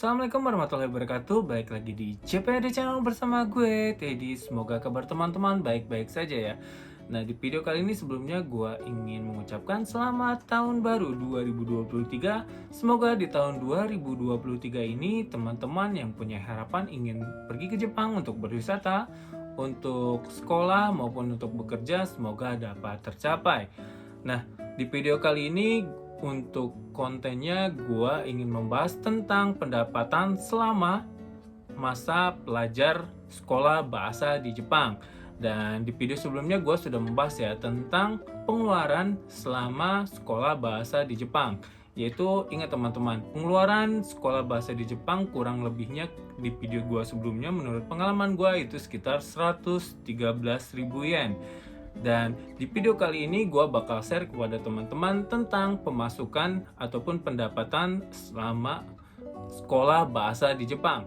Assalamualaikum warahmatullahi wabarakatuh. Baik lagi di CPAD Channel bersama gue, Teddy. Semoga kabar teman-teman baik-baik saja ya. Nah, di video kali ini sebelumnya gue ingin mengucapkan selamat tahun baru 2023. Semoga di tahun 2023 ini teman-teman yang punya harapan ingin pergi ke Jepang untuk berwisata, untuk sekolah maupun untuk bekerja, semoga dapat tercapai. Nah, di video kali ini untuk kontennya gua ingin membahas tentang pendapatan selama masa pelajar sekolah bahasa di Jepang. Dan di video sebelumnya gua sudah membahas ya tentang pengeluaran selama sekolah bahasa di Jepang. Yaitu ingat teman-teman, pengeluaran sekolah bahasa di Jepang kurang lebihnya di video gua sebelumnya menurut pengalaman gua itu sekitar 113.000 yen. Dan di video kali ini gue bakal share kepada teman-teman tentang pemasukan ataupun pendapatan selama sekolah bahasa di Jepang.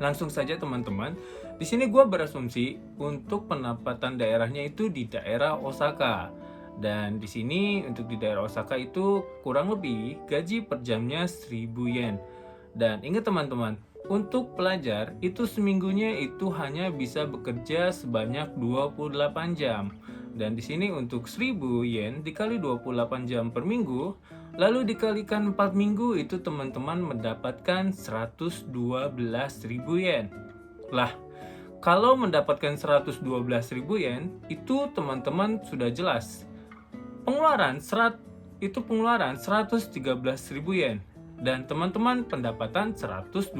Langsung saja teman-teman, di sini gue berasumsi untuk pendapatan daerahnya itu di daerah Osaka. Dan di sini untuk di daerah Osaka itu kurang lebih gaji per jamnya 1.000 yen. Dan ingat teman-teman, untuk pelajar itu seminggunya itu hanya bisa bekerja sebanyak 28 jam. Dan di sini untuk 1.000 yen dikali 28 jam per minggu, lalu dikalikan 4 minggu itu teman-teman mendapatkan 112.000 yen. Lah, kalau mendapatkan 112.000 yen itu teman-teman sudah jelas. Pengeluaran 113.000 yen. Dan teman-teman pendapatan 112.000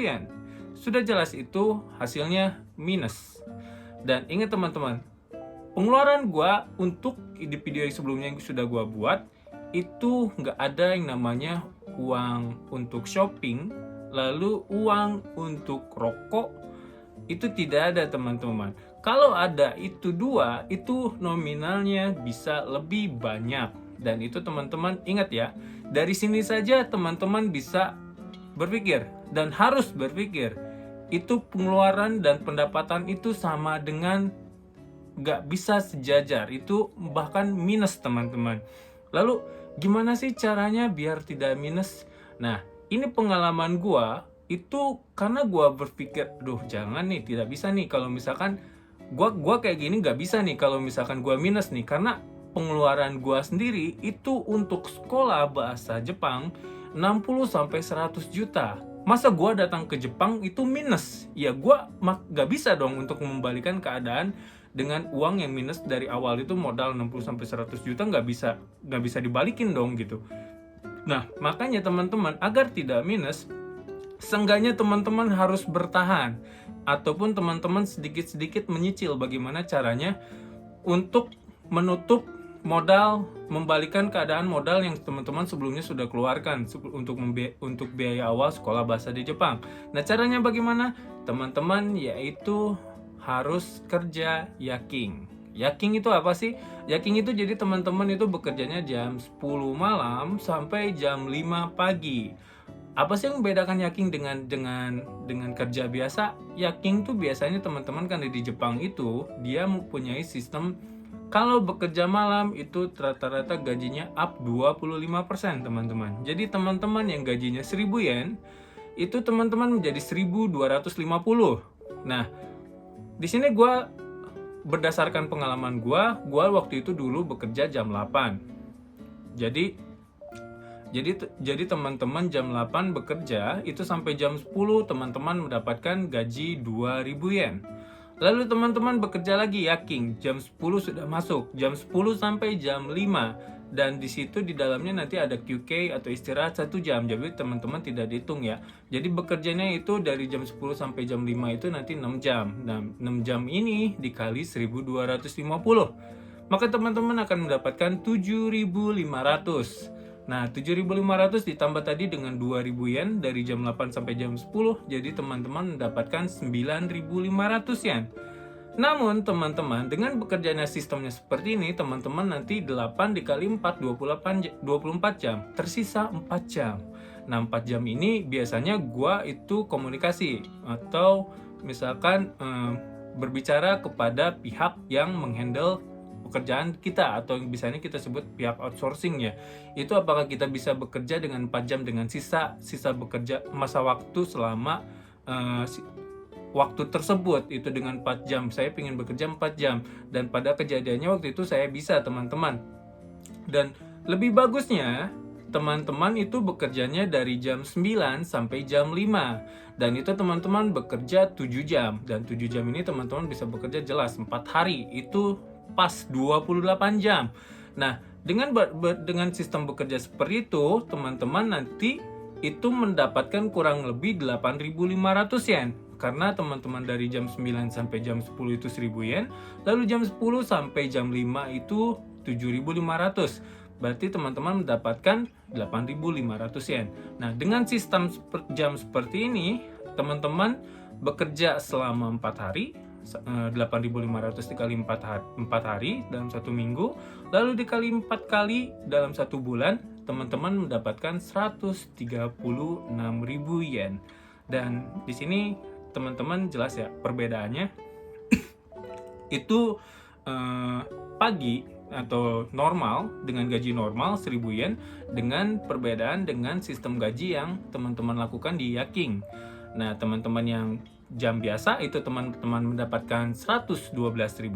yen. Sudah jelas itu hasilnya minus. Dan ingat teman-teman, pengeluaran gua untuk di video yang sebelumnya yang sudah gua buat itu nggak ada yang namanya uang untuk shopping, lalu uang untuk rokok, itu tidak ada teman-teman. Kalau ada itu dua, itu nominalnya bisa lebih banyak. Dan itu teman-teman ingat ya, dari sini saja teman-teman bisa berpikir dan harus berpikir. Itu pengeluaran dan pendapatan itu sama dengan gak bisa sejajar, itu bahkan minus teman-teman. Lalu gimana sih caranya biar tidak minus? Nah, ini pengalaman gua itu karena gua berpikir, duh jangan nih, tidak bisa nih kalau misalkan gua kayak gini gak bisa nih kalau misalkan gua minus nih, karena pengeluaran gua sendiri itu untuk sekolah bahasa Jepang 60-100 juta. Masa gua datang ke Jepang itu minus? Ya gua gak bisa dong untuk membalikan keadaan dengan uang yang minus dari awal itu modal 60-100 juta nggak bisa dibalikin dong gitu. Nah, makanya teman-teman agar tidak minus, seenggaknya teman-teman harus bertahan ataupun teman-teman sedikit-sedikit menyicil bagaimana caranya untuk menutup modal, membalikan keadaan modal yang teman-teman sebelumnya sudah keluarkan untuk biaya awal sekolah bahasa di Jepang. Nah, caranya bagaimana? Teman-teman yaitu harus kerja yaking. Yaking itu apa sih? Yaking itu jadi teman-teman itu bekerjanya jam 10 malam sampai jam 5 pagi. Apa sih yang membedakan yaking dengan kerja biasa? Yaking tuh biasanya teman-teman kan di Jepang itu dia mempunyai sistem kalau bekerja malam itu rata-rata gajinya up 25% teman-teman. Jadi teman-teman yang gajinya 1.000 yen itu teman-teman menjadi 1.250. Nah, di sini gue berdasarkan pengalaman gue waktu itu dulu bekerja jam 8. Jadi teman-teman jam 8 bekerja itu sampai jam 10 teman-teman mendapatkan gaji 2.000 yen. Lalu teman-teman bekerja lagi yaking, jam 10 sudah masuk, jam 10 sampai jam 5. Dan di situ di dalamnya nanti ada QK atau istirahat 1 jam. Jadi teman-teman tidak dihitung ya. Jadi bekerjanya itu dari jam 10 sampai jam 5 itu nanti 6 jam. Nah, 6 jam ini dikali 1.250. Maka teman-teman akan mendapatkan 7.500. Nah, 7.500 ditambah tadi dengan 2.000 yen dari jam 8 sampai jam 10, jadi teman-teman mendapatkan 9.500 yen. Namun teman-teman dengan bekerjanya sistemnya seperti ini, teman-teman nanti 8 dikali 4, 24 jam, tersisa 4 jam. Nah, 4 jam ini biasanya gua itu komunikasi atau misalkan berbicara kepada pihak yang menghandle pekerjaan kita, atau yang biasanya kita sebut pihak outsourcing ya. Itu apakah kita bisa bekerja dengan 4 jam dengan sisa bekerja masa waktu selama waktu tersebut itu dengan 4 jam. Saya ingin bekerja 4 jam, dan pada kejadiannya waktu itu saya bisa, teman-teman. Dan lebih bagusnya teman-teman itu bekerjanya dari jam 9 sampai jam 5, dan itu teman-teman bekerja 7 jam, dan 7 jam ini teman-teman bisa bekerja jelas 4 hari, itu pas 28 jam. Nah, dengan sistem bekerja seperti itu, teman-teman nanti itu mendapatkan kurang lebih 8.500 yen, karena teman-teman dari jam 9 sampai jam 10 itu 1.000 yen, lalu jam 10 sampai jam 5 itu 7.500. Berarti teman-teman mendapatkan 8.500 yen. Nah, dengan sistem jam seperti ini, teman-teman bekerja selama 4 hari, 8.500 dikali 4 hari dalam 1 minggu, lalu dikali 4 kali dalam 1 bulan, teman-teman mendapatkan 136.000 yen. Dan di sini teman-teman jelas ya perbedaannya. Itu pagi atau normal dengan gaji normal 1.000 yen, dengan perbedaan dengan sistem gaji yang teman-teman lakukan di Yaking. Nah, teman-teman yang jam biasa itu teman-teman mendapatkan 112.000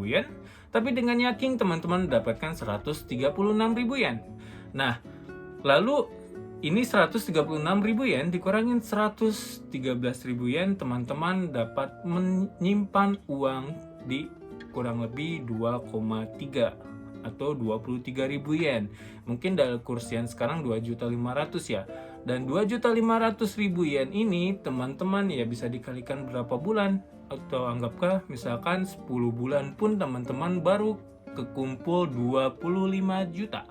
yen, tapi dengan Yaking teman-teman mendapatkan 136.000 yen. Nah, lalu ini 136.000 yen dikurangin 113.000 yen, teman-teman dapat menyimpan uang di kurang lebih 2,3 atau 23.000 yen. Mungkin dalam kursian sekarang 2.500.000 ya. Dan 2.500.000 yen ini teman-teman ya bisa dikalikan berapa bulan, atau anggapkah misalkan 10 bulan pun teman-teman baru kekumpul 25 juta.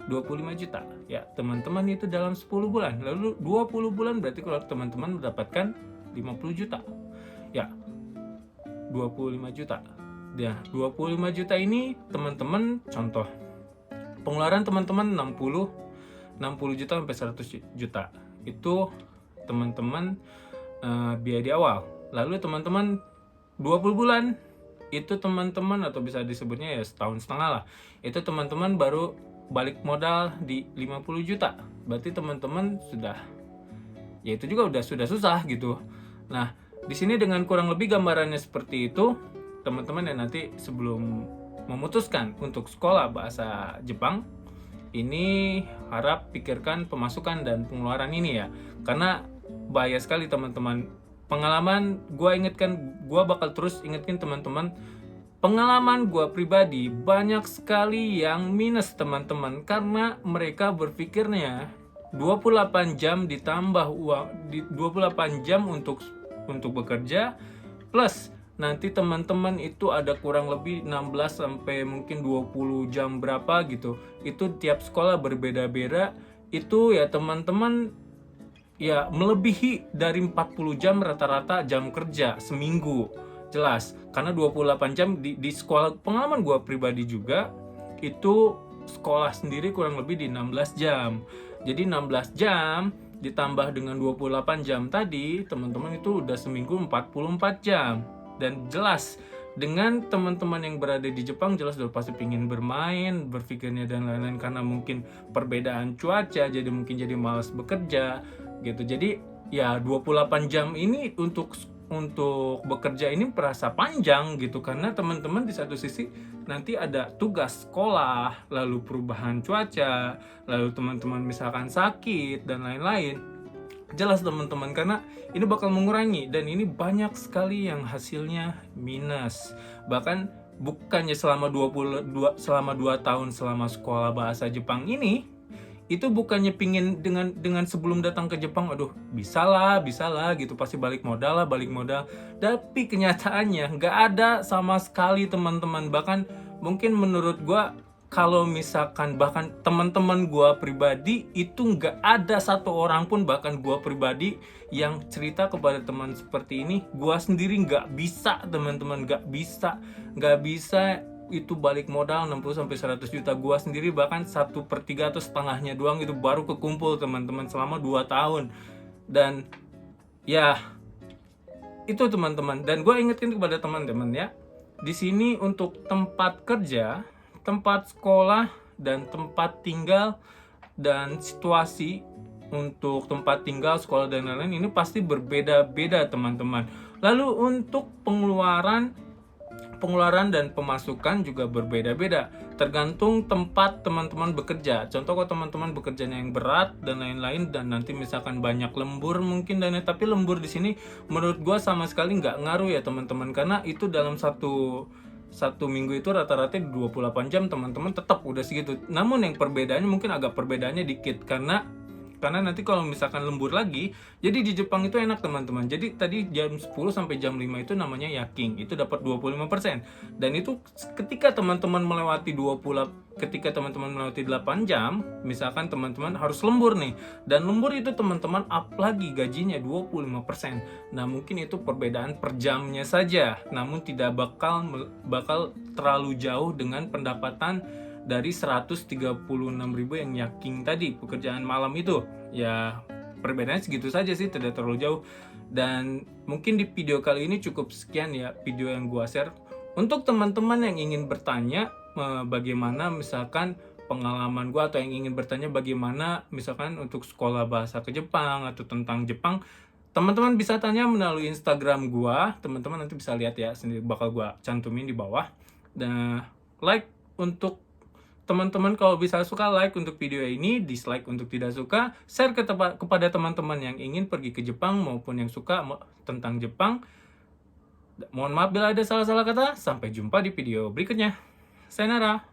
25 juta ya teman-teman, itu dalam 10 bulan. Lalu 20 bulan berarti kalau teman-teman mendapatkan 50 juta ya, 25 juta. Ya, 25 juta ini teman-teman, contoh pengeluaran teman-teman 60 juta sampai 100 juta. Itu teman-teman biaya di awal. Lalu teman-teman 20 bulan itu teman-teman, atau bisa disebutnya ya setahun setengah lah, itu teman-teman baru balik modal di 50 juta. Berarti teman-teman sudah, ya itu juga sudah susah gitu. Nah, di sini dengan kurang lebih gambarannya seperti itu, teman-teman yang nanti sebelum memutuskan untuk sekolah bahasa Jepang ini, harap pikirkan pemasukan dan pengeluaran ini ya, karena bahaya sekali teman-teman. Pengalaman gue bakal terus ingetin teman-teman, pengalaman gue pribadi banyak sekali yang minus teman-teman, karena mereka berpikirnya 28 jam ditambah uang, 28 jam untuk bekerja, plus nanti teman-teman itu ada kurang lebih 16 sampai mungkin 20 jam berapa gitu. Itu tiap sekolah berbeda-beda. Itu ya teman-teman ya melebihi dari 40 jam rata-rata jam kerja seminggu. Jelas, karena 28 jam di sekolah, pengalaman gue pribadi juga, itu sekolah sendiri kurang lebih di 16 jam. Jadi 16 jam ditambah dengan 28 jam tadi, teman-teman itu udah seminggu 44 jam. Dan jelas dengan teman-teman yang berada di Jepang jelas udah pasti pingin bermain, berpikirnya dan lain-lain, karena mungkin perbedaan cuaca jadi mungkin jadi malas bekerja gitu. Jadi ya 28 jam ini untuk bekerja ini terasa panjang gitu, karena teman-teman di satu sisi nanti ada tugas sekolah, lalu perubahan cuaca, lalu teman-teman misalkan sakit dan lain-lain. Jelas teman-teman, karena ini bakal mengurangi, dan ini banyak sekali yang hasilnya minus. Bahkan bukannya selama 2 tahun selama sekolah bahasa Jepang ini, itu bukannya pingin dengan sebelum datang ke Jepang, aduh bisa lah gitu, pasti balik modal. Tapi kenyataannya nggak ada sama sekali teman-teman. Bahkan mungkin menurut gua, kalau misalkan bahkan teman-teman gue pribadi itu nggak ada satu orang pun, bahkan gue pribadi yang cerita kepada teman seperti ini, gue sendiri nggak bisa teman-teman, nggak bisa itu balik modal 60-100 juta. Gue sendiri bahkan 1/3 atau setengahnya doang itu baru kekumpul teman-teman selama 2 tahun. Dan ya itu teman-teman, dan gue ingetin kepada teman-teman ya, di sini untuk tempat kerja tempat sekolah dan tempat tinggal dan situasi untuk tempat tinggal, sekolah dan lain-lain ini pasti berbeda-beda teman-teman. Lalu untuk pengeluaran dan pemasukan juga berbeda-beda tergantung tempat teman-teman bekerja. Contoh kalau teman-teman bekerjanya yang berat dan lain-lain dan nanti misalkan banyak lembur mungkin dan tapi lembur di sini menurut gua sama sekali nggak ngaruh ya teman-teman, karena itu dalam satu minggu itu rata-rata 28 jam teman-teman tetap udah segitu. Namun yang perbedaannya mungkin agak perbedaannya dikit karena nanti kalau misalkan lembur lagi, jadi di Jepang itu enak teman-teman. Jadi tadi jam 10 sampai jam 5 itu namanya yaking, itu dapat 25%. Dan itu ketika teman-teman melewati 8 jam, misalkan teman-teman harus lembur nih. Dan lembur itu teman-teman up lagi gajinya 25%. Nah, mungkin itu perbedaan per jamnya saja, namun tidak bakal terlalu jauh dengan pendapatan dari 136.000 yang yaking tadi, pekerjaan malam itu. Ya, perbedaannya segitu saja sih, tidak terlalu jauh. Dan mungkin di video kali ini cukup sekian ya video yang gua share. Untuk teman-teman yang ingin bertanya bagaimana misalkan pengalaman gua, atau yang ingin bertanya bagaimana misalkan untuk sekolah bahasa ke Jepang atau tentang Jepang, teman-teman bisa tanya melalui Instagram gua. Teman-teman nanti bisa lihat ya sendiri, bakal gua cantumin di bawah. Dan like untuk teman-teman, kalau bisa suka like untuk video ini, dislike untuk tidak suka, share kepada teman-teman yang ingin pergi ke Jepang maupun yang suka tentang Jepang. Mohon maaf bila ada salah-salah kata. Sampai jumpa di video berikutnya. Sayonara.